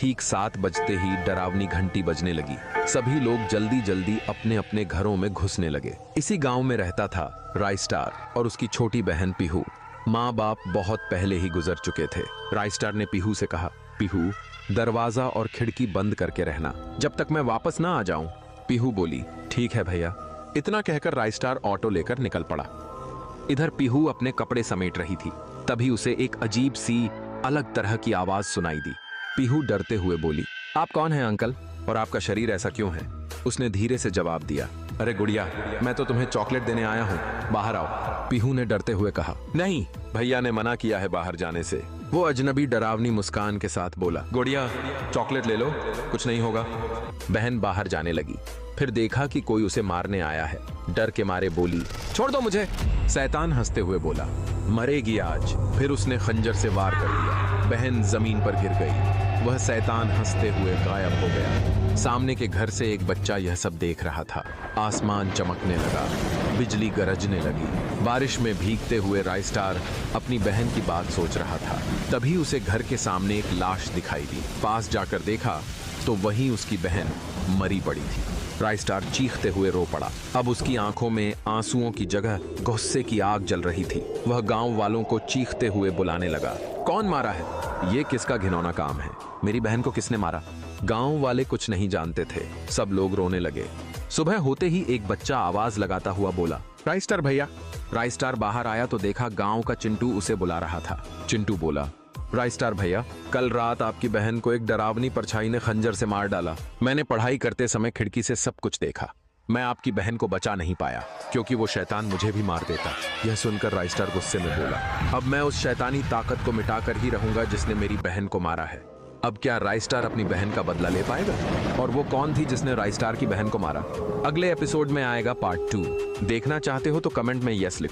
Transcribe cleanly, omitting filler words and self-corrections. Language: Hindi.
ठीक 7 बजते ही डरावनी घंटी बजने लगी। सभी लोग जल्दी जल्दी अपने अपने घरों में घुसने लगे। इसी गांव में रहता था राइस्टार और उसकी छोटी बहन पीहू। माँ बाप बहुत पहले ही गुजर चुके थे। राइस्टार ने पीहू से कहा, पीहू दरवाजा और खिड़की बंद करके रहना जब तक मैं वापस ना आ जाऊं। पीहू बोली, ठीक है भैया। इतना कहकर राइस्टार ऑटो लेकर निकल पड़ा। इधर पीहू अपने कपड़े समेट रही थी, तभी उसे एक अजीब सी अलग तरह की आवाज सुनाई दी। पीहू डरते हुए बोली, आप कौन हैं अंकल, और आपका शरीर ऐसा क्यों है? उसने धीरे से जवाब दिया, अरे गुड़िया, मैं तो तुम्हें चॉकलेट देने आया हूँ, बाहर आओ। पीहू ने डरते हुए कहा, नहीं, भैया ने मना किया है बाहर जाने से। वो अजनबी डरावनी मुस्कान के साथ बोला, गुड़िया चॉकलेट ले लो, कुछ नहीं होगा। बहन बाहर जाने लगी, फिर देखा कि कोई उसे मारने आया है। डर के मारे बोली, छोड़ दो मुझे। शैतान हंसते हुए बोला, मरेगी आज। फिर उसने खंजर से वार कर दिया। बहन जमीन पर गिर गई। वह शैतान हंसते हुए गायब हो गया। सामने के घर से एक बच्चा यह सब देख रहा था। आसमान चमकने लगा, बिजली गरजने लगी। बारिश में भीगते हुए राइस्टार अपनी बहन की बात सोच रहा था। तभी उसे घर के सामने एक लाश दिखाई दी। पास जाकर देखा तो वहीं उसकी बहन मरी पड़ी थी। राइस्टार चीखते हुए रो पड़ा। अब उसकी आंखों में आंसुओं की जगह गुस्से की आग जल रही थी। वह गांव वालों को चीखते हुए बुलाने लगा, कौन मारा है? ये किसका घिनौना काम है? मेरी बहन को किसने मारा? गांव वाले कुछ नहीं जानते थे। सब लोग रोने लगे। सुबह होते ही एक बच्चा आवाज लगाता हुआ बोला, राइस्टार भैया। राइस्टार बाहर आया तो देखा गांव का चिंटू उसे बुला रहा था। चिंटू बोला, राइस्टार भैया, कल रात आपकी बहन को एक डरावनी परछाई ने खंजर से मार डाला। मैंने पढ़ाई करते समय खिड़की से सब कुछ देखा। मैं आपकी बहन को बचा नहीं पाया क्योंकि वो शैतान मुझे भी मार देता। यह सुनकर राइस्टार गुस्से में बोला, अब मैं उस शैतानी ताकत को मिटाकर ही रहूंगा जिसने मेरी बहन को मारा है। अब क्या राइस्टार अपनी बहन का बदला ले पाएगा? और वो कौन थी जिसने राइस्टार की बहन को मारा? अगले एपिसोड में आएगा पार्ट 2। देखना चाहते हो तो कमेंट में यस लिखो।